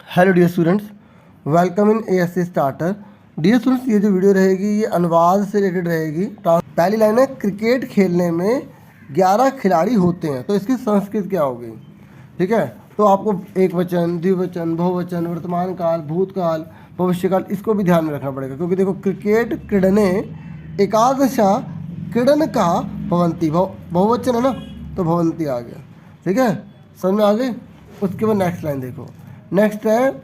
Hello dear students, welcome in ASC starter. Dear students, ये जो video रहेगी ये अनुवाद से रिलेटेड रहेगी। पहली लाइन है, क्रिकेट खेलने में 11 खिलाड़ी होते हैं, तो इसकी संस्कृत क्या होगी? ठीक है, तो आपको एक वचन, द्विवचन, बहुवचन, वर्तमान काल, भूतकाल, भविष्यकाल, इसको भी ध्यान में रखना पड़ेगा, क्योंकि देखो क्रिकेट क्रीडने एकादशा क्रीडन का भवंती, बहुवचन है ना, तो भवंती आ गया। ठीक है, समझ में आ गई। उसके बाद नेक्स्ट लाइन देखो, नेक्स्ट है,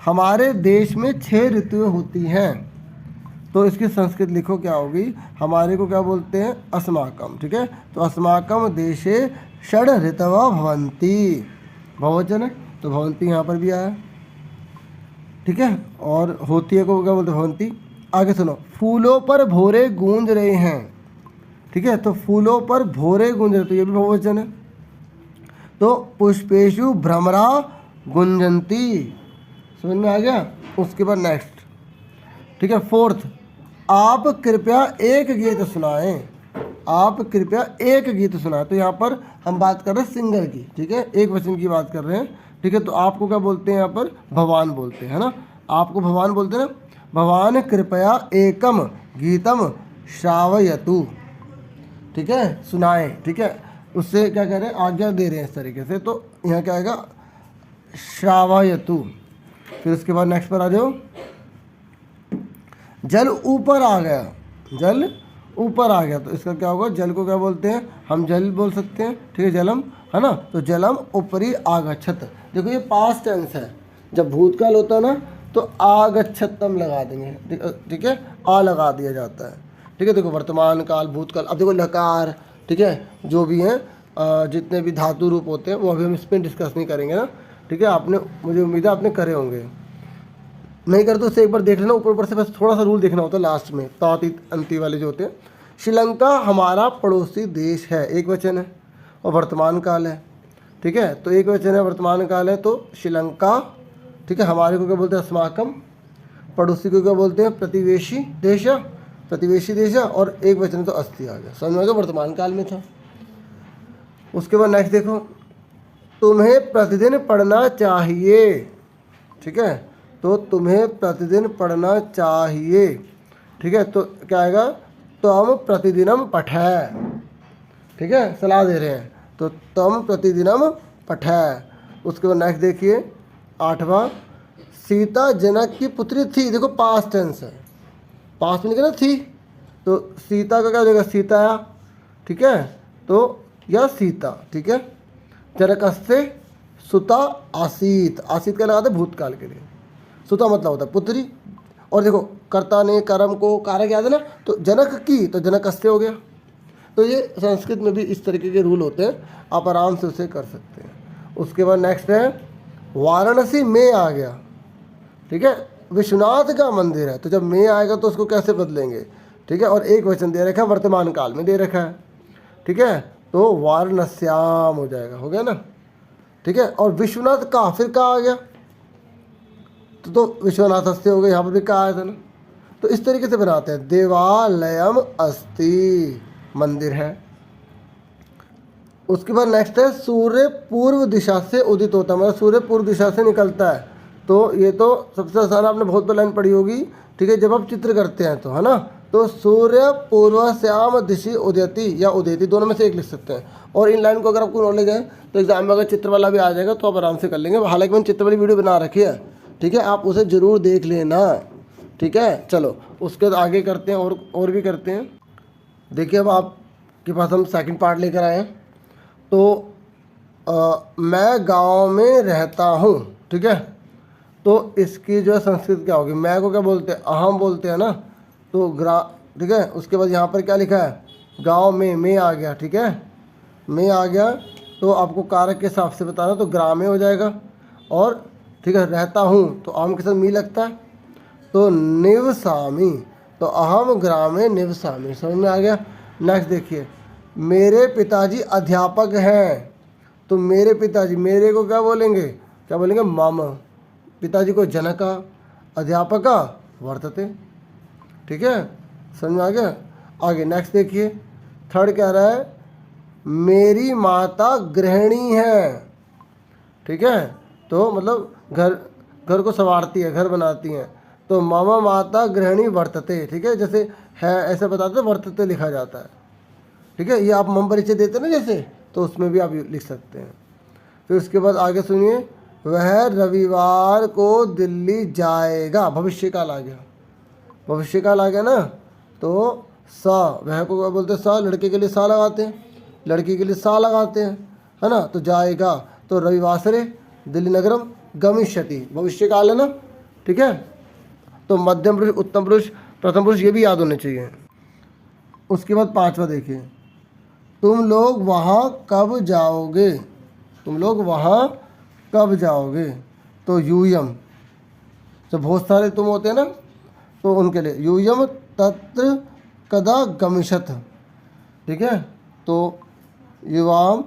हमारे देश में 6 ऋतुएं होती हैं, तो इसकी संस्कृत लिखो क्या होगी? हमारे को क्या बोलते हैं? अस्माकम। ठीक है, तो अस्माकम देशे षड ऋतवा भवंती, बहुवचन है तो भवंती यहाँ पर भी आया। ठीक है, और होती है को क्या बोलते हैं? भवंती। आगे सुनो, फूलों पर भोरे गूंज रहे हैं। ठीक है, तो फूलों पर भोरे गूंज रहे, तो ये भी बहुवचन है। तो पुष्पेशु भ्रमरा गुंजंती, समझ में आ गया। उसके बाद नेक्स्ट, ठीक है, फोर्थ, आप कृपया एक गीत सुनाएं। आप कृपया एक गीत सुनाएं, तो यहाँ पर हम बात कर रहे हैं सिंगर की। ठीक है, एक वचन की बात कर रहे हैं। ठीक है, तो आपको क्या बोलते हैं? यहाँ पर भगवान बोलते हैं, है ना। आपको भगवान बोलते हैं ना। भगवान कृपया एकम गीतम श्रावयतु, ठीक है, सुनाएं। ठीक है, उससे क्या कह रहे हैं? आज्ञा दे रहे हैं इस तरीके से। तो यहाँ क्या आएगा? श्रावयतु। फिर उसके बाद नेक्स्ट पर आ जाओ, जल ऊपर आ गया। जल ऊपर आ गया, तो इसका क्या होगा? जल को क्या बोलते हैं? हम जल बोल सकते हैं। ठीक है, जलम, है ना, तो जलम ऊपरी आगच्छत। देखो ये पास्ट टेंस है, जब भूतकाल होता है ना तो आगच्छतम लगा देंगे। ठीक है, आ लगा दिया जाता है। ठीक है, देखो वर्तमान काल, भूतकाल। अब देखो लकार, ठीक है, जो भी हैं जितने भी धातु रूप होते हैं वो अभी हम इस पर डिस्कस नहीं करेंगे ना। ठीक है, आपने, मुझे उम्मीद है आपने करे होंगे। नहीं करते उससे एक बार देख लेना, ऊपर ऊपर से बस थोड़ा सा रूल देखना होता है लास्ट में, ताती अंति वाले जो होते हैं। श्रीलंका हमारा पड़ोसी देश है, एक वचन है और वर्तमान काल है। ठीक है, तो एक वचन है, वर्तमान काल है, तो श्रीलंका। ठीक है, हमारे को क्या बोलते हैं? अस्माकम। पड़ोसी को क्या बोलते हैं? प्रतिवेशी देश, प्रतिवेशी देश। और एक वचन है तो अस्ति आ गया, समझ में आ गया, वर्तमान काल में था। उसके बाद नेक्स्ट देखो, तुम्हें प्रतिदिन पढ़ना चाहिए। ठीक है, तो तुम्हें प्रतिदिन पढ़ना चाहिए। ठीक है, तो क्या आएगा? तो हम प्रतिदिनम पठै। ठीक है, सलाह दे रहे हैं, तो तुम प्रतिदिनम पठै। उसके बाद नेक्स्ट देखिए, 8वां, सीता जनक की पुत्री थी। देखो पास्ट टेंस है, पास्ट में लिखा ना थी, तो सीता का क्या हो जाएगा? सीता। ठीक है, तो या सीता। ठीक है, जनकस्य सुता आसीत। आसीत क्या लगाते? भूतकाल के लिए। सुता मतलब होता है पुत्री। और देखो कर्ता ने कर्म को कारक याद है ना, तो जनक की, तो जनकस्य हो गया। तो ये संस्कृत में भी इस तरीके के रूल होते हैं, आप आराम से उसे कर सकते हैं। उसके बाद नेक्स्ट है, वाराणसी में आ गया। ठीक है, विश्वनाथ का मंदिर है, तो जब में आएगा तो उसको कैसे बदलेंगे? ठीक है, और एक वचन दे रखा है, वर्तमान काल में दे रखा है। ठीक है, तो वाराणस्याम हो जाएगा, हो गया ना। ठीक है, और विश्वनाथ का फिर कहाँ आ गया? तो विश्वनाथस्य हो गया, यहाँ पर भी कहा आया था ना। तो इस तरीके से बनाते हैं। देवालयम अस्ति, मंदिर है। उसके बाद नेक्स्ट है, सूर्य पूर्व दिशा से उदित होता है, मतलब सूर्य पूर्व दिशा से निकलता है। तो ये तो सबसे आसान, आपने बहुत बार लाइन पढ़ी होगी। ठीक है, जब आप चित्र करते हैं तो, है ना, तो सूर्य पूर्वाश्याम दिशि उदयति या उदयति, दोनों में से एक लिख सकते हैं। और इन लाइन को अगर आपको नॉलेज है तो एग्जाम में अगर चित्र वाला भी आ जाएगा तो आप आराम से कर लेंगे। हालांकि मैंने चित्र वाली वीडियो बना रखी है, ठीक है, आप उसे ज़रूर देख लेना। ठीक है, चलो उसके बाद आगे करते हैं, और भी करते हैं। देखिए, अब आपके पास हम सेकंड पार्ट लेकर आए हैं। तो मैं गांव में रहता हूँ। ठीक है, तो इसकी जो है संस्कृत क्या होगी? मैं को क्या बोलते हैं? अहम बोलते हैं ना, तो ठीक है, उसके बाद यहाँ पर क्या लिखा है? गांव में आ गया। ठीक है, में आ गया, तो आपको कारक के हिसाब से बताना, तो ग्रामे हो जाएगा। और ठीक है, रहता हूँ तो आम के साथ मी लगता है, तो निवसामी, तो अहम ग्रामे निवसामी, समझ में आ गया। नेक्स्ट देखिए, मेरे पिताजी अध्यापक हैं, तो मेरे पिताजी, मेरे को क्या बोलेंगे? क्या बोलेंगे? मम। पिताजी को जनका, अध्यापका वर्तते। ठीक है, समझ में आ गया। आगे नेक्स्ट देखिए, थर्ड कह रहा है, मेरी माता गृहिणी है। ठीक है, तो मतलब घर घर को संवारती है, घर बनाती हैं। तो मम माता गृहिणी वर्तते, ठीक है, जैसे है ऐसे बताते वर्तते लिखा जाता है, ठीक है। ये आप मम परिचय देते ना जैसे, तो उसमें भी आप लिख सकते हैं। फिर उसके बाद आगे सुनिए, वह रविवार को दिल्ली जाएगा, भविष्य काल आ गया, भविष्य काल आ गया ना। तो सा, वह को क्या बोलते हैं, सा, लड़के के लिए सा लगाते हैं, लड़की के लिए सा लगाते हैं, है ना। तो जाएगा, तो रविवासरे दिल्ली नगरम गमिष्यति, भविष्य काल है ना, ठीक है। तो मध्यम पुरुष, उत्तम पुरुष, प्रथम पुरुष, ये भी याद होने चाहिए। उसके बाद 5वां देखिए, तुम लोग वहाँ कब जाओगे, तुम लोग वहाँ कब जाओगे। तो यूयम, तो बहुत सारे तुम होते हैं ना, तो उनके लिए यूयम तत्र कदा गमिष्यथ, ठीक है। तो युवाम,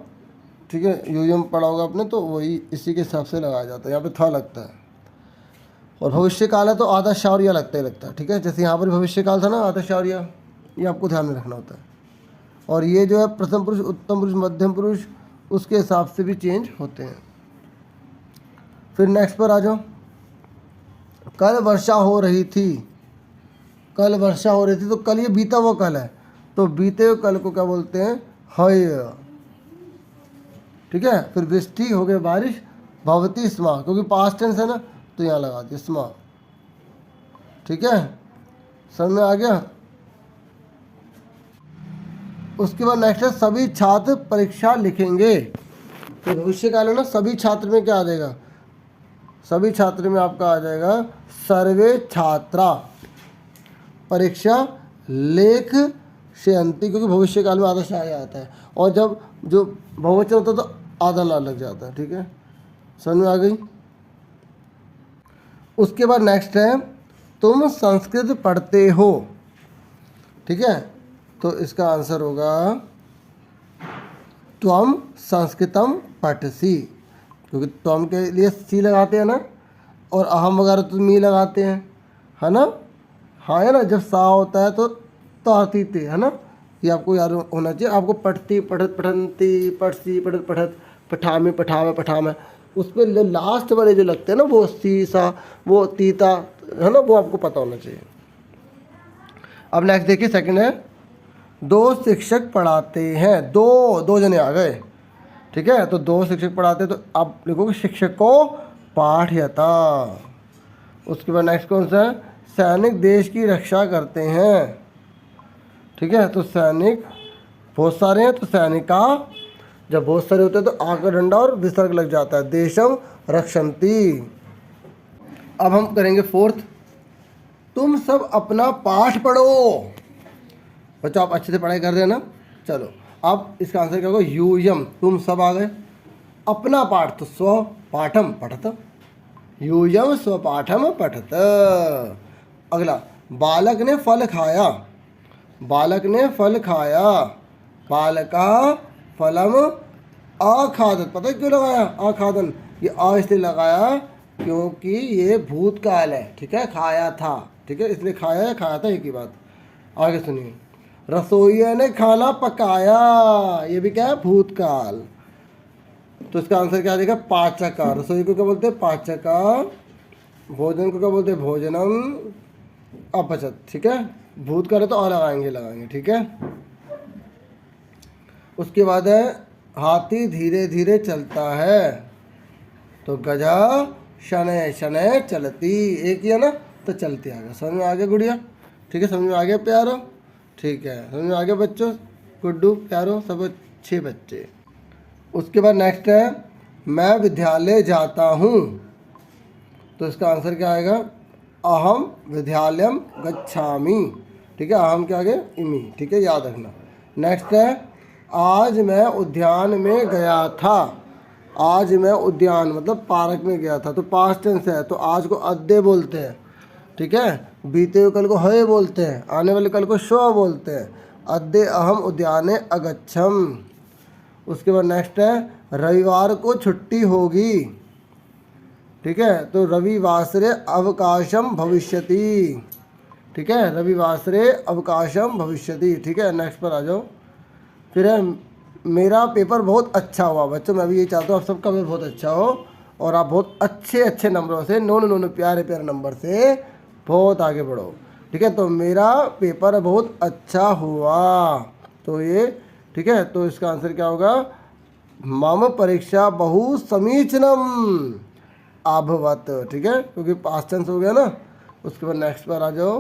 ठीक है, यूयम पढ़ा होगा आपने, तो वही इसी के हिसाब से लगाया जाता है, यहाँ पे था लगता है। और भविष्य काल है तो आधा शार्य लगता है, ठीक है। जैसे यहाँ पर भविष्य काल था ना, आधा शार्य, ये आपको ध्यान में रखना होता है। और ये जो है प्रथम पुरुष, उत्तम पुरुष, मध्यम पुरुष, उसके हिसाब से भी चेंज होते हैं। फिर नेक्स्ट पर आ जाओ, कल वर्षा हो रही थी, कल वर्षा हो रही थी, तो कल ये बीता हुआ कल है, तो बीते हुए कल को क्या बोलते हैं, हय, ठीक है। फिर वृष्टि हो गई, बारिश, भवती स्मा, क्योंकि पास्ट टेंस है ना, तो यहाँ लगा दिया स्मा, ठीक है, समझ में आ गया। उसके बाद नेक्स्ट है, सभी छात्र परीक्षा लिखेंगे। तो भविष्य काल है ना, सभी छात्र में क्या आ जाएगा, सभी छात्र में आपका आ जाएगा सर्वे छात्रा परीक्षा लेख शेयन्ति, क्योंकि भविष्य काल में आधा शाय आता है, और जब जो बहुवचन होता है तो आधा ला लग जाता है, ठीक है, समझ में आ गई। उसके बाद नेक्स्ट है, तुम संस्कृत पढ़ते हो, ठीक है। तो इसका आंसर होगा त्वम संस्कृतम पठसी, क्योंकि त्वम के लिए सी लगाते हैं ना, और अहम वगैरह तो मी लगाते हैं, है ना। हाँ है ना, जब सा होता है तो तातीते, है ना, ये आपको याद होना चाहिए। आपको पढ़ती, पढ़त, पढ़ंती, पढ़सी, पढ़त, पढ़त, पठामे, पठावे, पठामे, उस पर लास्ट वाले जो लगते हैं ना, वो सी सा, वो तीता, है ना, वो आपको पता होना चाहिए। अब नेक्स्ट देखिए, सेकंड है, दो शिक्षक पढ़ाते हैं, दो जने आ गए, ठीक है। तो दो शिक्षक पढ़ाते हैं, तो आप लिखोगे शिक्षक को पाठयता। उसके बाद नेक्स्ट कौन सा है, सैनिक देश की रक्षा करते हैं, ठीक है। तो सैनिक बहुत सारे हैं, तो सैनिका, जब बहुत सारे होते हैं तो आ का डंडा और विसर्ग लग जाता है, देशम रक्षन्ति। अब हम करेंगे फोर्थ, तुम सब अपना पाठ पढ़ो। बच्चों आप अच्छे से पढ़ाई कर रहे हैं ना, चलो अब इसका आंसर क्या होगा, यूयम, तुम सब आ गए, अपना पाठ तो स्व पाठम पठत, यूयम स्व पाठम पठत। अगला, बालक ने फल खाया, बालक ने फल खाया, बालका फलम अखादत, पता है क्यों लगाया अखादन, ये अ इसलिए लगाया क्योंकि ये भूतकाल है, ठीक है, खाया था, ठीक है, इसलिए खाया था, एक ही बात। आगे सुनिए, रसोइया ने खाना पकाया, ये भी क्या है, भूतकाल। तो इसका आंसर क्या आ जाएगा, पाचका, रसोई को क्या बोलते हैं, पाचका, भोजन को क्या बोलते हैं, भोजनम अपचत, ठीक है, भूतकाल है तो और लगाएंगे, ठीक है। उसके बाद है, हाथी धीरे धीरे चलता है, तो गजा शनै शनै चलती, एक ही है ना, तो चलती आ गया, समझ में आ गया गुड़िया, ठीक है, समझ में आ गया प्यारो, ठीक है, समझ में आ गया बच्चों, गुड्डू प्यारो, सब अच्छे बच्चे। उसके बाद नेक्स्ट है, मैं विद्यालय जाता हूँ, तो इसका आंसर क्या आएगा, अहम विद्यालयम गच्छामि, ठीक है, अहम क्या आ गया, इमी, ठीक है, याद रखना। नेक्स्ट है, आज मैं उद्यान में गया था, आज मैं उद्यान मतलब पार्क में गया था, तो पास्ट टेंस है, तो आज को अद्य बोलते हैं, ठीक है, बीते हुए कल को हय बोलते हैं, आने वाले कल को शो बोलते हैं, अद्य अहम उद्याने अगच्छम। उसके बाद नेक्स्ट है, रविवार को छुट्टी होगी, ठीक है, तो रविवासरे अवकाशम भविष्यति, ठीक है, रविवासरे अवकाशम भविष्यति, ठीक है। नेक्स्ट पर आ जाओ, फिर है, मेरा पेपर बहुत अच्छा हुआ, बच्चों मैं भी यही चाहता हूँ आप सबका पेपर बहुत अच्छा हो, और आप बहुत अच्छे अच्छे नंबरों से, नो प्यारे प्यारे नंबर से बहुत आगे बढ़ो। ठीक है, तो मेरा पेपर बहुत अच्छा हुआ, तो ये ठीक है, तो इसका आंसर क्या होगा, मम परीक्षा बहु समीचीनम अभवत। ठीक है, क्योंकि पास्ट टेंस हो गया ना। उसके बाद नेक्स्ट पर आ जाओ,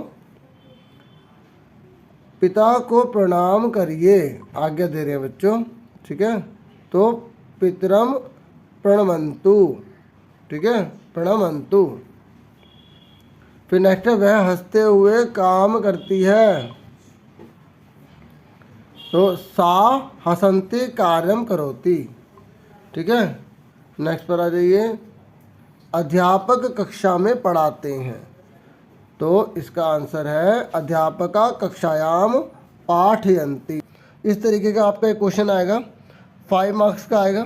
पिता को प्रणाम करिए, आज्ञा दे रहे हैं बच्चों। ठीक है, तो पितरम प्रणमंतु। ठीक है, प्रणमंतु। फिर नेक्स्ट है, वह हंसते हुए काम करती है, तो सा हसंती कार्यम करोति। ठीक है, नेक्स्ट पर आ जाइए, अध्यापक कक्षा में पढ़ाते हैं, तो इसका आंसर है अध्यापका कक्षायाम पाठयन्ति। इस तरीके का आपका एक क्वेश्चन आएगा, 5 मार्क्स का आएगा।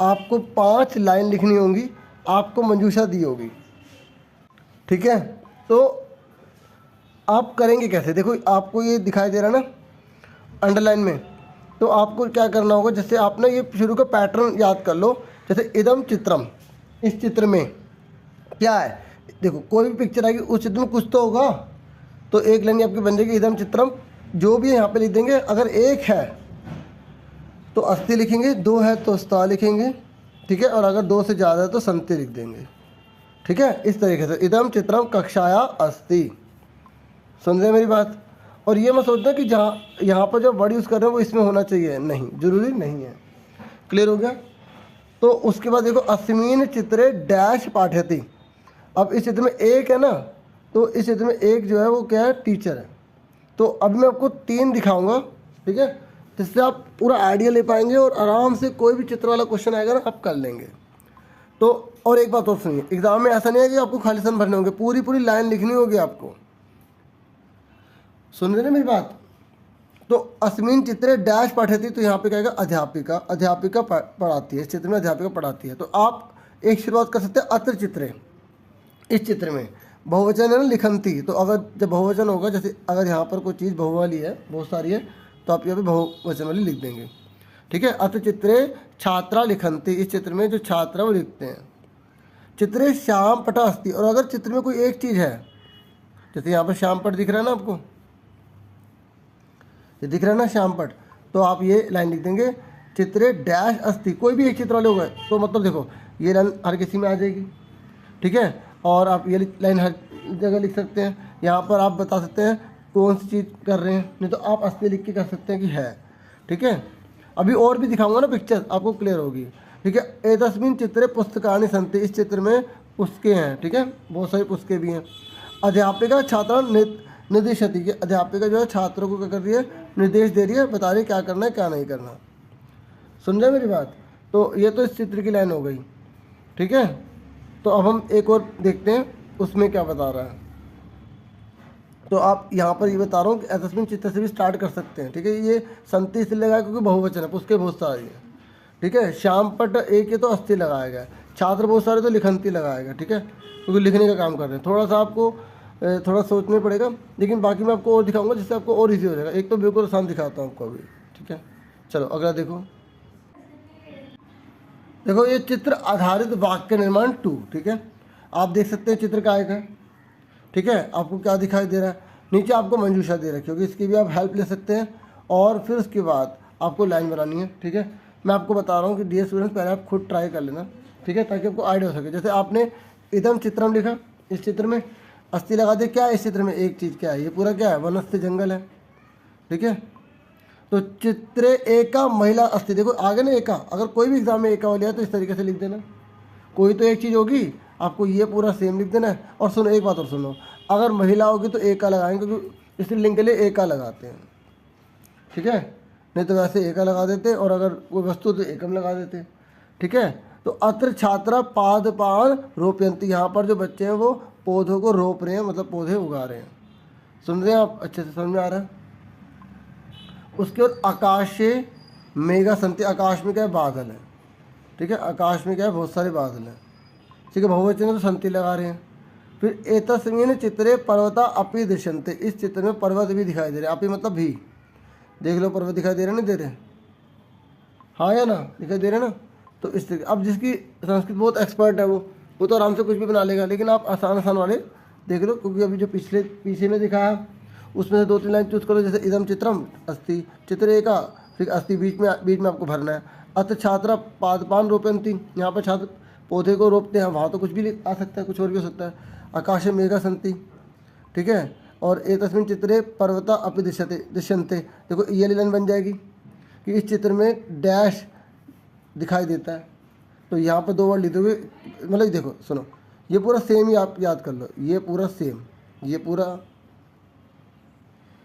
आपको 5 लाइन लिखनी होंगी, आपको मंजूषा दी होगी। ठीक है, तो आप करेंगे कैसे, देखो आपको ये दिखाई दे रहा है ना अंडरलाइन में, तो आपको क्या करना होगा, जैसे आप ना ये शुरू का पैटर्न याद कर लो। जैसे इदम चित्रम, इस चित्र में क्या है, देखो कोई भी पिक्चर आएगी उस चित्र में कुछ तो होगा, तो एक लाइन आपकी बन जाएगी इदम चित्रम। जो भी है यहाँ पे लिख देंगे, अगर एक है तो अस्थि लिखेंगे, 2 है तो स्था लिखेंगे। ठीक है, और अगर 2 से ज़्यादा है तो संति लिख देंगे। ठीक है, इस तरीके से इदम चित्रम कक्षाया अस्ति। सुन रहे मेरी बात। और ये मत सोचना कि जहाँ यहाँ पर जो वर्ड यूज़ कर रहे हो वो इसमें होना चाहिए, नहीं, जरूरी नहीं है। क्लियर हो गया। तो उसके बाद देखो, अस्मिन चित्रे डैश पाठयति। अब इस चित्र में एक है ना, तो इस चित्र में एक जो है वो क्या है, टीचर है। तो अब मैं आपको 3 दिखाऊंगा। ठीक है, जिससे आप पूरा आइडिया ले पाएंगे और आराम से कोई भी चित्र वाला क्वेश्चन आएगा ना आप कर लेंगे। तो और एक बात और सुनिए, एग्जाम में ऐसा नहीं है कि आपको खाली सन भरने होंगे, पूरी पूरी लाइन लिखनी होगी आपको। सुन रहे ना मेरी बात। तो अस्मिन चित्रे डैश पाठयति, तो यहाँ पे कहेगा अध्यापिका, अध्यापिका पढ़ाती है, इस चित्र में अध्यापिका पढ़ाती है। तो आप एक शुरुआत कर सकते हैं अत्र चित्रे, इस चित्र में बहुवचन है ना लिखंती, तो अगर जब बहुवचन होगा, जैसे अगर यहाँ पर कोई चीज़ बहु वाली है, बहुत सारी है, तो आप यहाँ पे बहुवचन वाली लिख देंगे। ठीक है, अत्र चित्रे छात्रा लिखंती, इस चित्र में जो छात्रा वो लिखते हैं। चित्रे श्याम पट अस्ति, और अगर चित्र में कोई एक चीज़ है, जैसे यहाँ पर श्याम पट दिख रहा है ना आपको, ये दिख रहा है ना श्याम पट, तो आप ये लाइन लिख देंगे, चित्रे डैश अस्ति। कोई भी एक चित्र वाले हो गए तो मतलब देखो ये लाइन हर किसी में आ जाएगी। ठीक है, और आप ये लाइन हर जगह लिख सकते हैं। यहाँ पर आप बता सकते हैं कौन सी चीज़ कर रहे हैं, नहीं तो आप अस्ति लिख के कर सकते हैं कि है। ठीक है, अभी और भी दिखाऊंगा ना पिक्चर, आपको क्लियर होगी। ठीक है, एतस्मिन चित्रे पुस्तकानि सन्ति, इस चित्र में पुस्तकें हैं। ठीक है, बहुत सारी पुस्तकें भी हैं। अध्यापिका छात्रा निर्देशति, कि अध्यापिका जो है छात्रों को क्या कर रही है, निर्देश दे रही है, बता रही है क्या करना है क्या नहीं करना। सुन रहे मेरी बात। तो ये तो इस चित्र की लाइन हो गई। ठीक है, तो अब हम एक और देखते हैं उसमें क्या बता रहा है। तो आप यहाँ पर ये बता रहा हूँ कि एतस्मिन चित्र से भी स्टार्ट कर सकते हैं। ठीक है, ये संति इसलिए लगाया क्योंकि बहुवचन है, पुस्तकें बहुत सारी है। ठीक है, श्याम पट एक है तो अस्थि लगाया गया, छात्र बहुत सारे तो लिखंती लगाया गया। ठीक है, क्योंकि लिखने का काम कर रहे हैं। थोड़ा सा आपको थोड़ा सोचना पड़ेगा, लेकिन बाकी मैं आपको और दिखाऊंगा जिससे आपको और इजी हो जाएगा। एक तो बिल्कुल आसान दिखाता हूँ आपको अभी। ठीक है, चलो अगला देखो। देखो ये चित्र आधारित वाक्य निर्माण 2। ठीक है, आप देख सकते हैं चित्र का आएगा। ठीक है, आपको क्या दिखाई दे रहा है, नीचे आपको मंजूषा दे रखी होगी, इसकी भी आप हेल्प ले सकते हैं। और फिर उसके बाद आपको लाइन बनानी है। ठीक है, मैं आपको बता रहा हूँ कि डियर स्टूडेंट्स पहले आप खुद ट्राई कर लेना। ठीक है, ताकि आपको आइडिया हो सके। जैसे आपने इदम चित्रम लिखा, इस चित्र में अस्थि लगा दे, क्या है इस चित्र में एक चीज़ क्या है, ये पूरा क्या है, वनस्थ जंगल है। ठीक है, तो चित्रे एका महिला अस्थि, देखो आगे ना एका, अगर कोई भी एग्जाम में एका हो लिया तो इस तरीके से लिख देना। कोई तो एक चीज़ होगी, आपको ये पूरा सेम लिख देना है। और सुनो एक बात और सुनो, अगर महिला होगी तो एका लगाएंगे, क्योंकि स्त्रीलिंग के लिए एका लगाते हैं। ठीक है, नहीं तो वैसे एका लगा देते हैं, और अगर कोई वस्तु तो एकम लगा देते हैं। ठीक है, तो अत्र छात्रा पादपान रोपयंती, यहाँ पर जो बच्चे हैं वो पौधों को रोप रहे हैं, मतलब पौधे उगा रहे हैं। सुन रहे हैं आप, अच्छे से समझ में आ रहा है। उसके बाद आकाशे मेघा संति, आकाश में क्या है, बादल है। ठीक है, आकाश में क्या है, बहुत सारे बादल हैं। ठीक है, बहुवचन है तो संति लगा रहे हैं। फिर एतस्मिन चित्रे पर्वता अपि दृश्यन्ते, इस चित्र में पर्वत भी दिखाई दे रहे हैं। अपि मतलब भी, देख लो पर्वत दिखाई दे रहे नहीं दे रहे, हाँ या ना, दिखाई दे रहे ना। तो इस तरीके, अब जिसकी संस्कृत बहुत एक्सपर्ट है वो तो आराम से कुछ भी बना लेगा, लेकिन आप आसान आसान वाले देख लो, क्योंकि अभी जो पीछे में दिखाया उसमें से 2-3 लाइन चूज करो। जैसे इदम चित्रम अस्ति चित्रे का, फिर अस्ति बीच में आपको भरना है। अत छात्रा पादपान रोपयन्ति, यहाँ पर छात्र पौधे को रोपते हैं, वहाँ तो कुछ भी आ सकता है, कुछ और भी हो सकता है। आकाशे मेघा संति, ठीक है। और एतस्मिन् चित्रे पर्वता अपि दृश्यन्ते, देखो ये लाइन बन जाएगी कि इस चित्र में डैश दिखाई देता है। तो यहाँ पर 2 वर्ड लिखे हुए, मतलब देखो सुनो, ये पूरा सेम ही आप याद कर लो, ये पूरा सेम, ये पूरा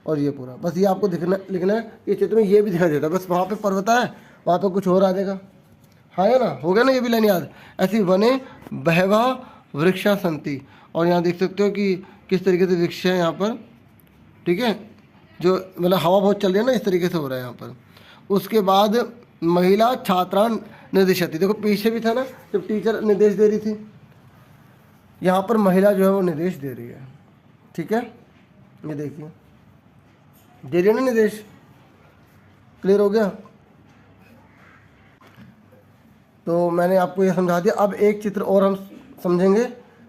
और ये पूरा, बस ये आपको लिखना है। ये चित्र में ये भी दिखाई देता है, बस वहाँ पे पर्वत है, वहाँ पे कुछ और आ जाएगा। हाँ है ना, हो गया ना ये भी लाइन याद। ऐसी वने बहवा वृक्षा संति, और यहाँ देख सकते हो कि किस तरीके से वृक्ष है यहाँ पर, ठीक है, जो मतलब हवा बहुत चल रही है ना, इस तरीके से हो रहा है यहाँ पर। उसके बाद महिला छात्रान निर्देशती, देखो पीछे भी था ना जब टीचर निर्देश दे रही थी, यहाँ पर महिला जो है वो निर्देश दे रही है, ठीक है। ये देखिए दे रही है ना निर्देश, क्लियर हो गया। तो मैंने आपको ये समझा दिया। अब एक चित्र और हम समझेंगे,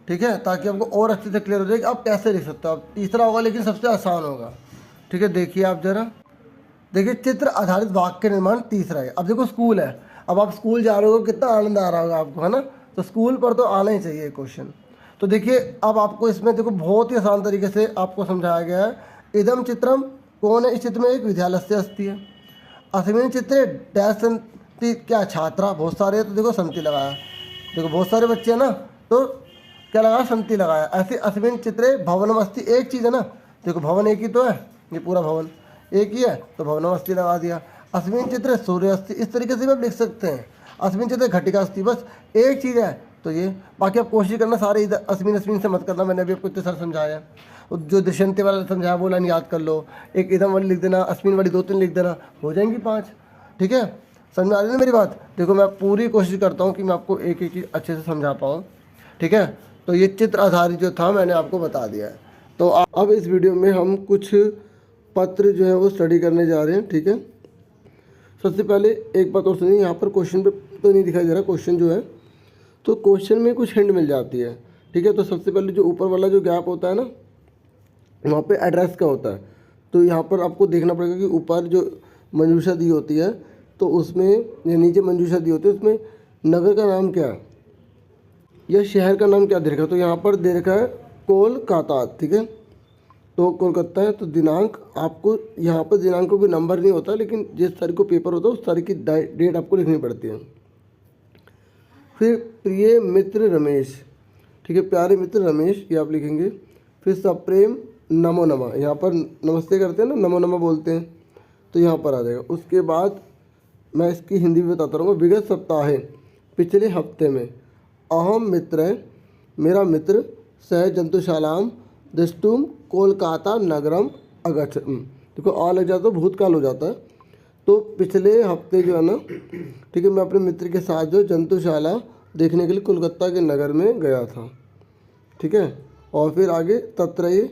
ठीक है, ताकि आपको और अच्छे से क्लियर हो जाए कि आप कैसे लिख सकते हो। आप तीसरा होगा लेकिन सबसे आसान होगा, ठीक है। देखिए आप जरा, देखिए चित्र आधारित वाक्य निर्माण तीसरा है। अब देखो स्कूल है, अब आप स्कूल जा रहे हो, कितना आनंद आ रहा होगा आपको, है ना। तो स्कूल पर तो आना ही चाहिए क्वेश्चन। तो देखिए अब आपको इसमें देखो बहुत ही आसान तरीके से आपको समझाया गया है। इदम चित्रम, कौन है इस चित्र में, एक विद्यालय से अस्ति है। अस्मिन् चित्रे डैश संति, क्या छात्रा, बहुत सारे हैं तो देखो संति लगाया, देखो बहुत सारे बच्चे हैं ना तो क्या लगाया, संति लगाया। ऐसे अस्मिन् चित्रे भवनम अस्ति, एक चीज़ है ना, देखो भवन एक ही तो है, ये पूरा भवन एक ही है तो भवनम अस्ति लगा दिया। अस्मिन् चित्रे सूर्य अस्ति, इस तरीके से भी आप लिख सकते हैं। अस्मिन् चित्रे घटिका अस्ति, बस एक चीज़ है तो ये। बाकी आप कोशिश करना सारे इधर अस्मिन् से मत करना, मैंने अभी आपको इतने सारे समझाया। जो दृश्यन्ते वाला समझाया वो लाइन याद कर लो, एक इदम वाली लिख देना, अस्मिन् वाली 2-3 लिख देना, हो जाएंगी 5, ठीक है। समझ में आ रही है ना मेरी बात। देखो मैं पूरी कोशिश करता हूँ कि मैं आपको एक एक चीज़ अच्छे से समझा पाऊँ, ठीक है। तो ये चित्र आधारित जो था मैंने आपको बता दिया है। तो अब इस वीडियो में हम कुछ पत्र जो है वो स्टडी करने जा रहे हैं, ठीक है। सबसे पहले एक बात और सुनिए, यहाँ पर क्वेश्चन पे तो नहीं दिखाई दे रहा क्वेश्चन जो है, तो क्वेश्चन में कुछ हिंट मिल जाती है, ठीक है। तो सबसे पहले जो ऊपर वाला जो गैप होता है ना, वहाँ पे एड्रेस का होता है। तो यहाँ पर आपको देखना पड़ेगा कि ऊपर जो मंजूषा दी होती है तो उसमें, या नीचे मंजूषा दी होती है उसमें नगर का नाम क्या है या शहर का नाम क्या दे रखा है। तो यहाँ पर दे रखा है कोलकाता, ठीक है, तो कोलकाता है। तो दिनांक, आपको यहाँ पर दिनांक को कोई नंबर नहीं होता, लेकिन जिस तारीख को पेपर होता है उस तारीख की डेट आपको लिखनी पड़ती है। फिर प्रिय मित्र रमेश, ठीक है, प्यारे मित्र रमेश, ये आप लिखेंगे। फिर सप्रेम नमो नमः, यहाँ पर नमस्ते करते हैं ना, नमो नमः बोलते हैं, तो यहाँ पर आ जाएगा। उसके बाद मैं इसकी हिंदी भी बताता रहूँगा। विगत सप्ताह, पिछले हफ्ते में, अहम मित्र, मेरा मित्र, सह जंतुशालाम दृष्टुम कोलकाता नगरम अगच्छ, देखो आ लग जाता है भूतकाल हो जाता है। तो पिछले हफ्ते जो है ना, ठीक है, मैं अपने मित्र के साथ जो जंतुशाला देखने के लिए कोलकाता के नगर में गया था, ठीक है। और फिर आगे तत्रये,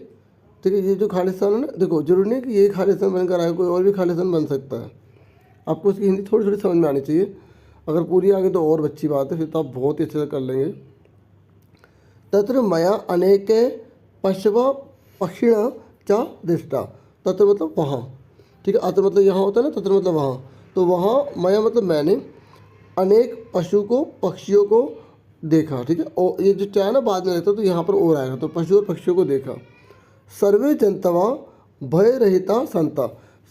ठीक है, ये जो खालिस्तान है ना, देखो जरूरी नहीं कि ये खालिस्तान बनकर आए, कोई और भी खालिस्तान बन सकता है। आपको इसकी हिंदी थोड़ी थोड़ी समझ में आनी चाहिए, अगर पूरी आगे तो और अच्छी बात है, फिर तो आप बहुत ही अच्छे से कर लेंगे। तत्र मया अनेक पश्व पक्षिण च दृष्टा, तत्र मतलब वहाँ, ठीक है, अत्र मतलब यहाँ होता है ना, तत्र मतलब वहाँ, तो वहाँ मया मतलब मैंने, अनेक पशु को, पक्षियों को देखा, ठीक है। और ये जो चाहे ना बाद में रहता तो यहाँ पर और आएगा, तो पशु और पक्षियों को देखा। सर्वे जंतवा भय रहिता संता,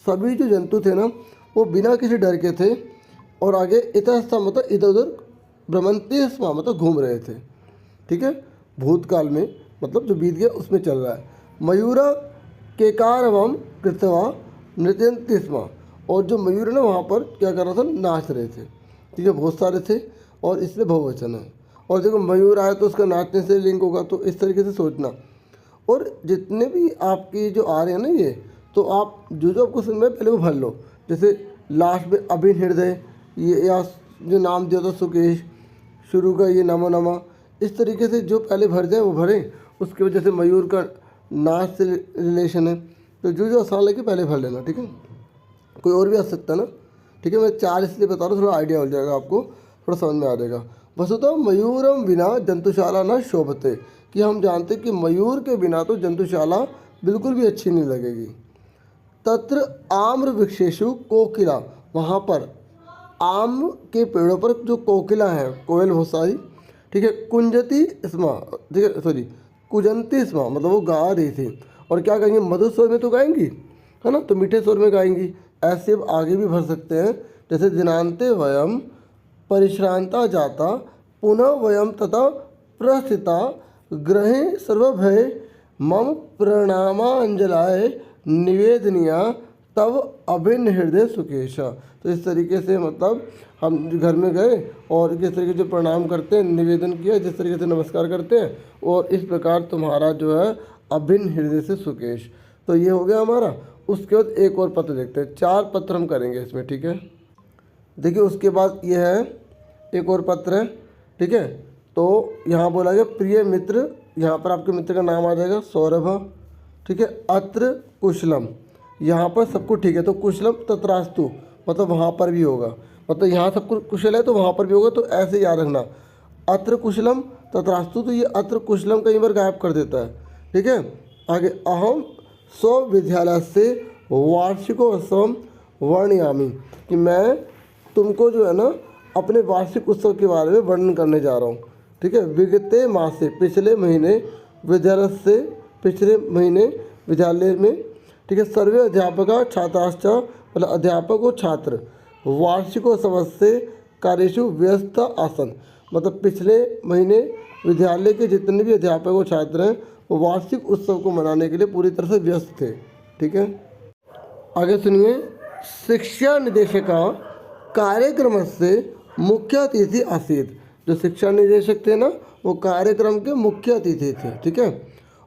सभी जो जंतु थे ना वो बिना किसी डर के थे, और आगे इतस्था मतलब इधर उधर भ्रमंती स्मा मतलब घूम रहे थे, ठीक है। भूतकाल में मतलब जो बीत गया उसमें चल रहा है। मयूरा केकारवम कृतवा नृत्यन्ति स्म, और जो मयूर है ना वहाँ पर क्या कर रहा था, नाच रहे थे, ठीक है, बहुत सारे थे और इसलिए बहुवचन है। और देखो मयूर आया तो उसका नाचने से लिंक होगा, तो इस तरीके से सोचना। और जितने भी आपकी जो आ रहे हैं ना ये, तो आप जो आपको सुन में पहले वो भर लो। जैसे लास्ट में अभिन हृदय, ये या जो नाम दिया था सुकेश, शुरू का ये नमो नमः, इस तरीके से जो पहले भर जाए वो भरें। उसके वजह से मयूर का नाच से रिलेशन है, तो जो आसान लगे पहले भर लेना, ठीक है। कोई और भी आ सकता है ना, ठीक है। मैं 4 इसलिए बता रहा हूँ, थोड़ा आइडिया हो जाएगा आपको। थोड़ा समझ में आ जाएगा। वस्तुतः मयूरम बिना जंतुशाला न शोभते, कि हम जानते कि मयूर के बिना तो जंतुशाला बिल्कुल भी अच्छी नहीं लगेगी। तत्र आम्र वृक्षेषु कोकिला, वहाँ पर आम के पेड़ों पर जो कोकिला है, कोयल बहुत सारी, ठीक है, कुंजती स्मा, ठीक है, सॉरी कुजंती स्मा, मतलब वो गा रही थी। और क्या गाएंगी, मधुर स्वर में तो गाएंगी, है ना, तो मीठे स्वर में गाएंगी। ऐसे अब आगे भी भर सकते हैं, जैसे दिनांते वयम परिश्रांता जाता पुनः वयम तथा प्रस्थिता ग्रहे सर्वभय मम प्रणामांजलाय निवेदनीया तब अभिन्न हृदय सुकेशा। तो इस तरीके से मतलब हम घर में गए और किस तरीके से प्रणाम करते हैं, निवेदन किया, जिस तरीके से नमस्कार करते हैं, और इस प्रकार तुम्हारा जो है अभिन्न हृदय से सुकेश। तो ये हो गया हमारा। उसके बाद एक और पत्र देखते हैं, 4 पत्र हम करेंगे इसमें, ठीक है। देखिए उसके बाद ये है एक और पत्र है, ठीक है। तो यहाँ बोला गया प्रिय मित्र, यहाँ पर आपके मित्र का नाम आ जाएगा सौरभ, ठीक है। अत्र कुशलम, यहाँ पर सब कुछ ठीक है, तो कुशलम तत्रास्तु मतलब वहाँ पर भी होगा, मतलब यहाँ सब कुछ कुशल है तो वहाँ पर भी होगा, तो ऐसे याद रखना। अत्र कुशलम तत्रास्तु, तो ये अत्र कुशलम कई बार गायब कर देता है, ठीक है। आगे अहम स्व विद्यालय से वार्षिकोत्सव वर्णयामी, कि मैं तुमको जो है ना अपने वार्षिक उत्सव के बारे में वर्णन करने जा रहा हूँ, ठीक है। विगते मास से, पिछले महीने, विद्यालय से पिछले महीने विद्यालय में, ठीक है। सर्वे अध्यापका छात्राश्च, मतलब अध्यापक और छात्र वार्षिकोत्सव से कार्येषु व्यस्त आसन, मतलब पिछले महीने विद्यालय के जितने भी अध्यापक और छात्र हैं वो वार्षिक उत्सव को मनाने के लिए पूरी तरह से व्यस्त थे, ठीक है। आगे सुनिए, शिक्षा निदेशका कार्यक्रम से मुख्य अतिथि आसीत, जो शिक्षा निदेशक थे ना वो कार्यक्रम के मुख्य अतिथि थे, ठीक है।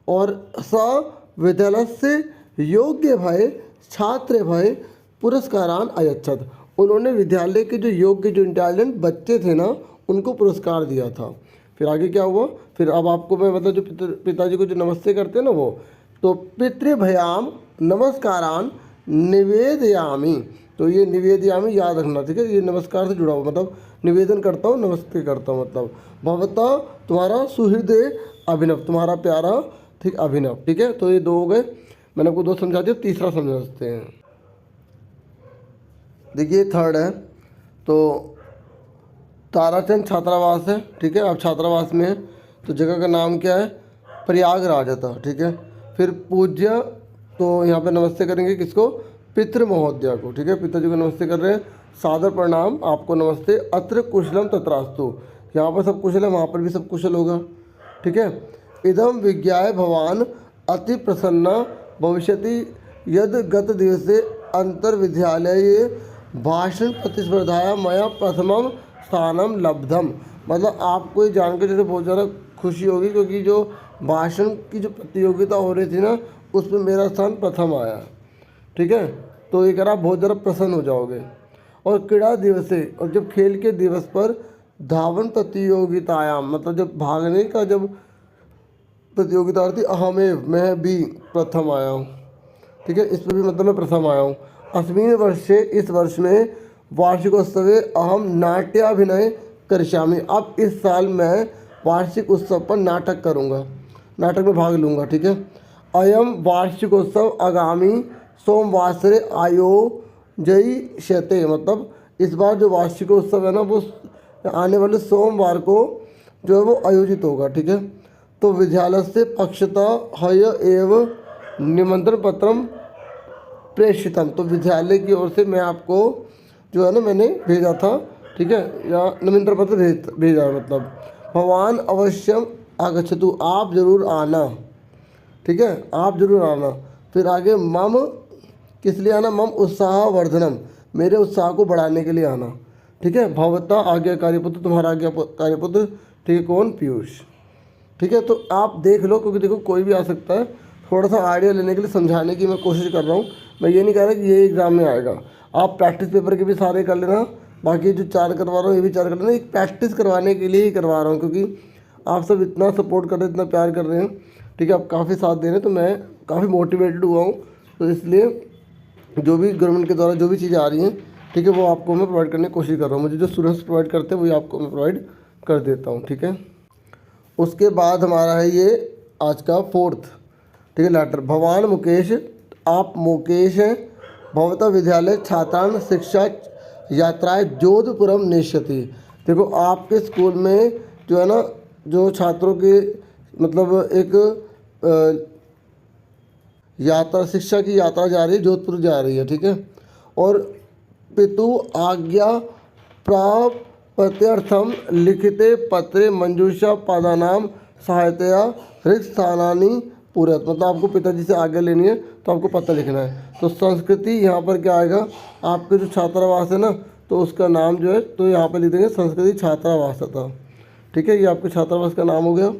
और स विद्यालय से योग्य भय छात्र भय पुरस्कारान अयच्छत, उन्होंने विद्यालय के जो योग्य, जो इंटेलिजेंट बच्चे थे ना उनको पुरस्कार दिया था। फिर आगे क्या हुआ, फिर अब आपको मैं मतलब जो पिताजी को जो नमस्ते करते हैं ना वो, तो पितृभयाम नमस्कारान निवेदयामी, तो ये निवेदयामी याद रखना, ठीक है। ये नमस्कार से जुड़ा हुआ, मतलब निवेदन करता हूँ, नमस्ते करता हूँ, मतलब भवता तुम्हारा सुहृदय अभिनव, तुम्हारा प्यारा, ठीक, अभिनव, ठीक है। तो ये 2 हो गए, मैंने आपको 2 समझा दिया, तीसरा समझते हैं। देखिए 3rd है, तो ताराचंद छात्रावास है, ठीक है। आप छात्रावास में है, तो जगह का नाम क्या है, प्रयागराज था, ठीक है। फिर पूज्य, तो यहाँ पे नमस्ते करेंगे किसको, पितृ महोदया को, ठीक है, पिताजी को नमस्ते कर रहे हैं, सादर प्रणाम, आपको नमस्ते। अत्र कुशलम तत्रास्तु, यहाँ पर सब कुशल है, वहाँ पर भी सब कुशल होगा, ठीक है। इदम विज्ञाय भवान अति प्रसन्न भविष्यति यद गत दिवसे अंतर्विद्यालय भाषण प्रतिस्पर्धाया मया प्रथमम स्थानम लब्धम, मतलब आपको ये जानकर जैसे बहुत ज़्यादा खुशी होगी, क्योंकि जो भाषण की जो प्रतियोगिता हो रही थी ना उसमें मेरा स्थान प्रथम आया, ठीक है। तो ये कह रहा बहुत ज़्यादा प्रसन्न हो जाओगे। और क्रीड़ा दिवस है, और जब खेल के दिवस पर धावन प्रतियोगितायाम, मतलब जब भागने का जब प्रतियोगिता होती, अहमेव, मैं भी प्रथम आया हूँ, ठीक है, इस पर भी मतलब मैं प्रथम आया हूँ। अस्मिन वर्षे, इस वर्ष में वार्षिकोत्सवे अहम नाट्याभिनय करिष्यामि, अब इस साल मैं वार्षिक उत्सव पर नाटक करूँगा, नाटक में भाग लूँगा, ठीक है। अयम वार्षिकोत्सव आगामी सोमवासरे आयोजयिष्यते, मतलब इस बार जो वार्षिकोत्सव है ना वो आने वाले सोमवार को जो है वो आयोजित होगा, ठीक है। तो विद्यालय से पक्षतः हय एव निमंत्रण पत्रम प्रेषितम, तो विद्यालय की ओर से मैं आपको जो है ना मैंने भेजा था, ठीक है, या निमंत्रण पत्र भेजा, मतलब भगवान अवश्यम आगच्छतु, आप जरूर आना, ठीक है, आप जरूर आना। फिर आगे मम, किस लिए आना, मम उत्साह वर्धनम, मेरे उत्साह को बढ़ाने के लिए आना, ठीक है। भवता आज्ञाकारी पुत्र, तुम्हारा आज्ञाकारी पुत्र, ठीक है, कौन, पीयूष, ठीक है। तो आप देख लो, क्योंकि देखो कोई भी आ सकता है, थोड़ा सा आइडिया लेने के लिए समझाने की मैं कोशिश कर रहा हूँ। मैं ये नहीं कह रहा कि ये एग्ज़ाम में आएगा, आप प्रैक्टिस पेपर के भी सारे कर लेना, बाकी जो 4 करवा रहा हूँ ये भी 4 कर लेना, एक प्रैक्टिस करवाने के लिए ही करवा रहा हूँ, क्योंकि आप सब इतना सपोर्ट कर रहे हैं, इतना प्यार कर रहे हैं, ठीक है, आप काफ़ी साथ दे रहे हैं, तो मैं काफ़ी मोटिवेटेड हुआ हूँ। तो इसलिए जो भी गवर्नमेंट के द्वारा जो भी चीज़ें आ रही हैं ठीक है, वो आपको मैं प्रोवाइड करने की कोशिश कर रहा हूँ। मुझे जो स्टूडेंट्स प्रोवाइड करते हैं वही आपको मैं प्रोवाइड कर देता हूँ। ठीक है, उसके बाद हमारा है ये आज का फोर्थ, ठीक है, लेटर। भवान मुकेश, आप मुकेश हैं, भवता विद्यालय छात्रान शिक्षा यात्राएं जोधपुरम नेष्यति। देखो आपके स्कूल में जो है ना, जो छात्रों की मतलब एक यात्रा, शिक्षा की यात्रा जा रही है, जोधपुर जा रही है। ठीक है, और पितु आज्ञा प्राप्त्यर्थम लिखिते पत्रे मंजूषा पादानाम सहायतया रिक्त स्थानानि पूरत। मतलब आपको पिताजी से आज्ञा लेनी है तो आपको पत्र लिखना है। तो संस्कृति यहाँ पर क्या आएगा, आपके जो छात्रावास है ना, तो उसका नाम जो है तो यहाँ पर लिख देंगे संस्कृति छात्रावास था। ठीक है, ये आपके छात्रावास का नाम हो गया।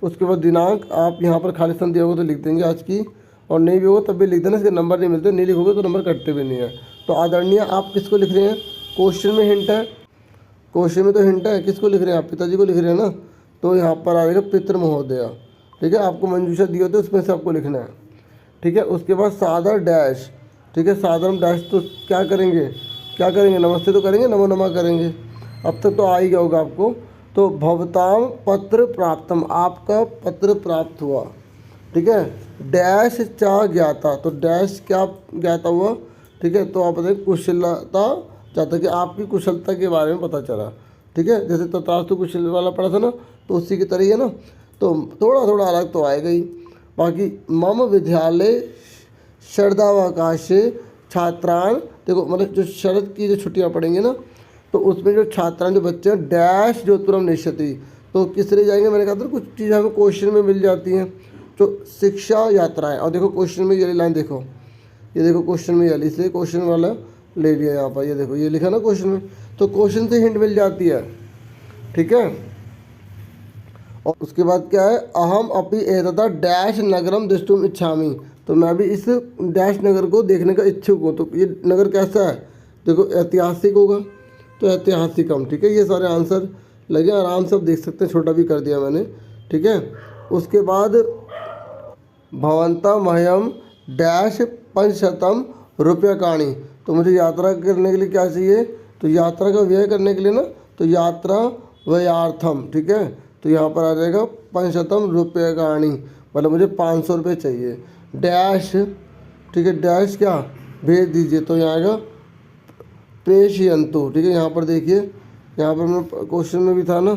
उसके बाद दिनांक आप यहाँ पर खाली स्थान दिया होगा तो लिख देंगे आज की, और नहीं भी होगा तब भी लिख देना, इसके नंबर नहीं मिलते, नहीं लिखोगे तो नंबर कटते भी नहीं है। तो आदरणीय आप किसको लिख रहे हैं, क्वेश्चन में हिंट है, क्वेश्चन में तो हिंट है, किसको लिख रहे हैं आप, पिताजी को लिख रहे हैं ना, तो यहाँ पर आ जाएगा पितृ महोदय। ठीक है, आपको मंजूषा दी होती है उसमें से आपको लिखना है। ठीक है, उसके बाद सादर डैश। ठीक है, सादर डैश तो क्या करेंगे, नमस्ते तो करेंगे, नमो नमः करेंगे। अब तक तो आ ही गया होगा आपको। तो भवताम पत्र प्राप्तम, आपका पत्र प्राप्त हुआ। ठीक है, डैश चा ज्ञाता, तो डैश क्या ज्ञाता हुआ। ठीक है, तो आप बताइए कुशलता चाहता कि आपकी कुशलता के बारे में पता चला। ठीक है, जैसे तथास्तु कुशल वाला पढ़ा था ना, तो उसी की तरह ही है ना, तो थोड़ा थोड़ा अलग तो आएगा ही। बाकी मम विद्यालय शरदावकाशे छात्रान, देखो मतलब जो शरद की जो छुट्टियाँ पड़ेंगी ना, तो उसमें जो छात्रान जो बच्चे हैं डैश जोधपुरम नेष्यति, तो किस तरह जाएंगे, मैंने कहा था कुछ चीज़ें हमें क्वेश्चन में मिल जाती हैं। तो शिक्षा यात्राएं, और देखो क्वेश्चन में ये लाइन देखो, ये देखो क्वेश्चन में ये, इसलिए क्वेश्चन वाला ले लिया यहाँ पर, ये देखो ये लिखा ना क्वेश्चन में, तो क्वेश्चन से हिंट मिल जाती है। ठीक है, और उसके बाद क्या है, अहम अपि एतदा डैश नगरम द्रष्टुम इच्छामि, तो मैं भी इस डैश नगर को देखने का इच्छुक हूँ। तो ये नगर कैसा है, देखो ऐतिहासिक होगा, तो ऐतिहासिकम। ठीक है, ये सारे आंसर लगे, आराम से आप देख सकते हैं, छोटा भी कर दिया मैंने। ठीक है, उसके बाद भवंता मह्यम डैश 500 रुपयकाणि, तो मुझे यात्रा करने के लिए क्या चाहिए, तो यात्रा का व्यय करने के लिए ना, तो यात्रा व्ययार्थम। ठीक है, तो यहाँ पर आ जाएगा 500 रुपयकाणि, मतलब मुझे 500 रुपये चाहिए। डैश, ठीक है, डैश क्या भेज दीजिए, तो यहाँ आएगा प्रेषयन्तु। ठीक है, यहाँ पर देखिए, यहाँ पर मैं क्वेश्चन में भी था ना,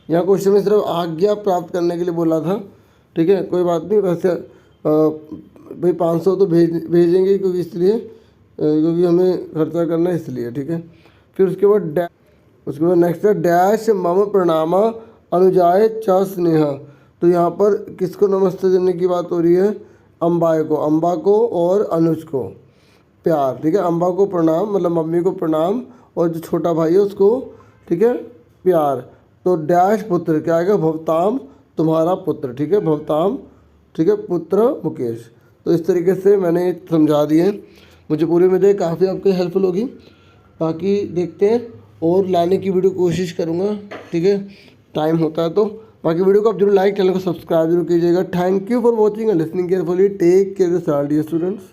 यहाँ क्वेश्चन में सिर्फ आज्ञा प्राप्त करने के लिए बोला था। ठीक है, कोई बात नहीं, वैसे भाई 500 तो भेजेंगे, क्योंकि इसलिए क्योंकि हमें खर्चा करना है इसलिए। ठीक है, फिर उसके बाद नेक्स्ट है डैश मम प्रणामा अनुजाय च स्नेह, तो यहाँ पर किसको नमस्ते देने की बात हो रही है, अम्बाए को, अम्बा को और अनुज को प्यार। ठीक है, अम्बा को प्रणाम, मतलब मम्मी को प्रणाम, और जो छोटा भाई है उसको, ठीक है, प्यार। तो डैश पुत्र क्या आएगा, भवताम तुम्हारा पुत्र। ठीक है, भवताम, ठीक है, पुत्र मुकेश। तो इस तरीके से मैंने समझा दिए, मुझे पूरी उम्मीद है काफ़ी आपकी हेल्पफुल होगी। बाकी देखते हैं और लाने की वीडियो कोशिश करूँगा। ठीक है, टाइम होता है तो। बाकी वीडियो को आप जरूर लाइक, चैनल को सब्सक्राइब जरूर कीजिएगा। Thank you for watching and listening carefully. Take care yourself dear students.